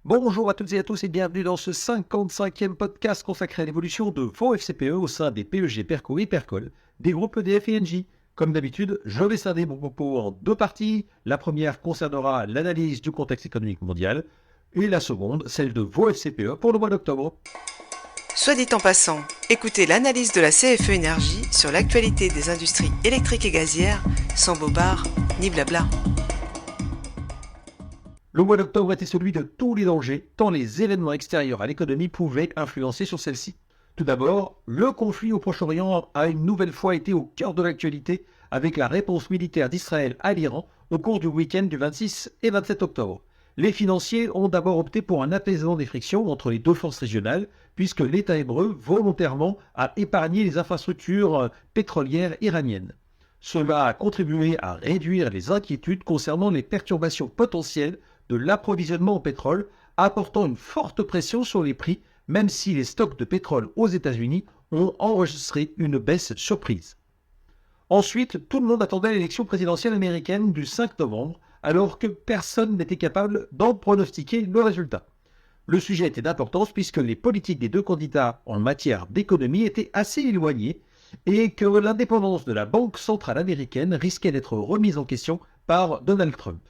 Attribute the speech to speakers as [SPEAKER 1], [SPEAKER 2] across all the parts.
[SPEAKER 1] Bonjour à toutes et à tous et bienvenue dans ce 55e podcast consacré à l'évolution de vos FCPE au sein des PEG, PERCO et PERCOL, des groupes EDF et Engie. Comme d'habitude, je vais scinder mon propos en deux parties. La première concernera l'analyse du contexte économique mondial et la seconde, celle de vos FCPE pour le mois d'octobre.
[SPEAKER 2] Soit dit en passant, écoutez l'analyse de la CFE Énergie sur l'actualité des industries électriques et gazières, sans bobard ni blabla.
[SPEAKER 1] Le mois d'octobre était celui de tous les dangers, tant les événements extérieurs à l'économie pouvaient influencer sur celle-ci. Tout d'abord, le conflit au Proche-Orient a une nouvelle fois été au cœur de l'actualité avec la réponse militaire d'Israël à l'Iran au cours du week-end du 26 et 27 octobre. Les financiers ont d'abord opté pour un apaisement des frictions entre les deux forces régionales, puisque l'État hébreu, volontairement, a épargné les infrastructures pétrolières iraniennes. Cela a contribué à réduire les inquiétudes concernant les perturbations potentielles de l'approvisionnement en pétrole, apportant une forte pression sur les prix, même si les stocks de pétrole aux États-Unis ont enregistré une baisse surprise. Ensuite, tout le monde attendait l'élection présidentielle américaine du 5 novembre, alors que personne n'était capable d'en pronostiquer le résultat. Le sujet était d'importance puisque les politiques des deux candidats en matière d'économie étaient assez éloignées et que l'indépendance de la Banque centrale américaine risquait d'être remise en question par Donald Trump.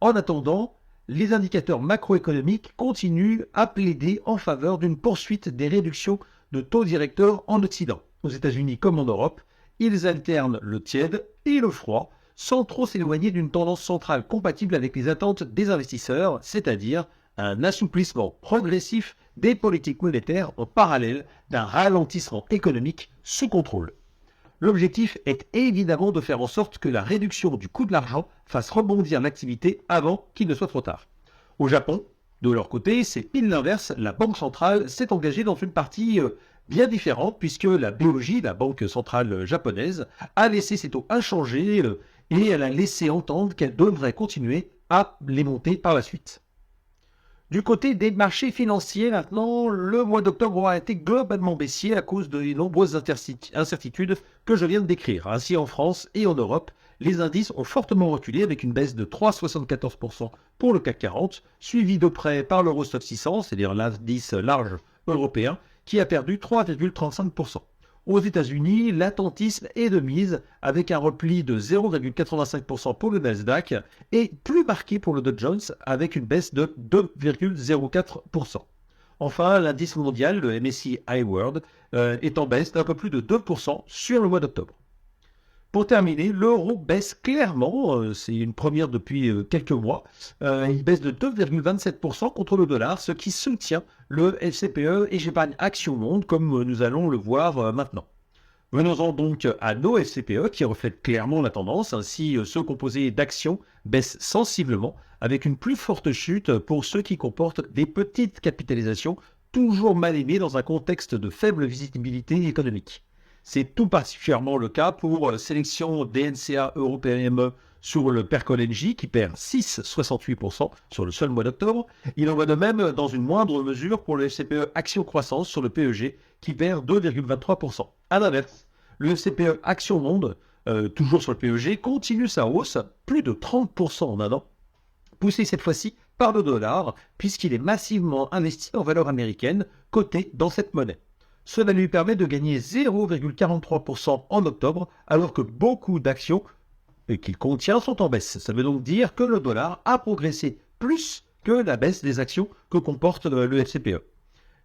[SPEAKER 1] En attendant, les indicateurs macroéconomiques continuent à plaider en faveur d'une poursuite des réductions de taux directeurs en Occident. Aux États-Unis comme en Europe, ils alternent le tiède et le froid, sans trop s'éloigner d'une tendance centrale compatible avec les attentes des investisseurs, c'est-à-dire un assouplissement progressif des politiques monétaires en parallèle d'un ralentissement économique sous contrôle. L'objectif est évidemment de faire en sorte que la réduction du coût de l'argent fasse rebondir l'activité avant qu'il ne soit trop tard. Au Japon, de leur côté, c'est pile l'inverse, la Banque centrale s'est engagée dans une partie bien différente puisque la BOJ, la Banque centrale japonaise, a laissé ses taux inchangés et elle a laissé entendre qu'elle devrait continuer à les monter par la suite. Du côté des marchés financiers, maintenant, le mois d'octobre a été globalement baissier à cause de nombreuses incertitudes que je viens de décrire. Ainsi, en France et en Europe, les indices ont fortement reculé avec une baisse de 3,74% pour le CAC 40, suivi de près par l'Eurostoxx 600, c'est-à-dire l'indice large européen, qui a perdu 3,35%. Aux États-Unis, l'attentisme est de mise avec un repli de 0,85% pour le Nasdaq et plus marqué pour le Dow Jones avec une baisse de 2,04%. Enfin, l'indice mondial, le MSCI World, est en baisse d'un peu plus de 2% sur le mois d'octobre. Pour terminer, l'euro baisse clairement, c'est une première depuis quelques mois, il baisse de 2,27% contre le dollar, ce qui soutient le FCPE et j'épargne Action Monde comme nous allons le voir maintenant. Venons-en donc à nos FCPE qui reflètent clairement la tendance, ainsi ceux composés d'actions baissent sensiblement avec une plus forte chute pour ceux qui comportent des petites capitalisations toujours mal aimées dans un contexte de faible visibilité économique. C'est tout particulièrement le cas pour sélection DNCA EuroPME sur le PERCOL Engie qui perd 6,68% sur le seul mois d'octobre. Il en va de même dans une moindre mesure pour le FCPE Action Croissance sur le PEG qui perd 2,23%. À l'inverse, le FCPE Action Monde, toujours sur le PEG, continue sa hausse, plus de 30% en un an, poussé cette fois-ci par le dollar puisqu'il est massivement investi en valeur américaine cotée dans cette monnaie. Cela lui permet de gagner 0,43% en octobre, alors que beaucoup d'actions qu'il contient sont en baisse. Ça veut donc dire que le dollar a progressé plus que la baisse des actions que comporte le FCPE.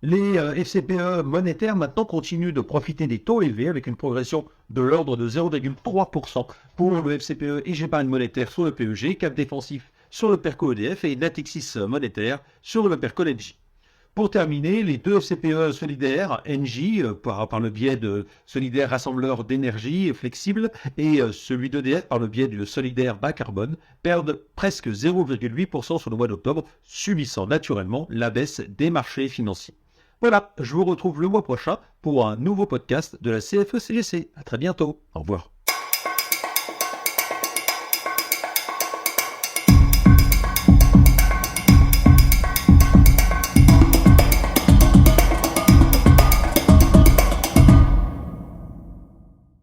[SPEAKER 1] Les FCPE monétaires maintenant continuent de profiter des taux élevés avec une progression de l'ordre de 0,3% pour le FCPE et j'épargne monétaire sur le PEG, cap défensif sur le PERCO EDF et Natixis monétaire sur le PERCOL Engie. Pour terminer, les deux FCPE solidaires, Engie, par le biais de solidaire rassembleur d'énergie flexible, et celui d'EDF par le biais du solidaire bas carbone, perdent presque 0,8% sur le mois d'octobre, subissant naturellement la baisse des marchés financiers. Voilà, je vous retrouve le mois prochain pour un nouveau podcast de la CFE-CGC. À très bientôt. Au revoir.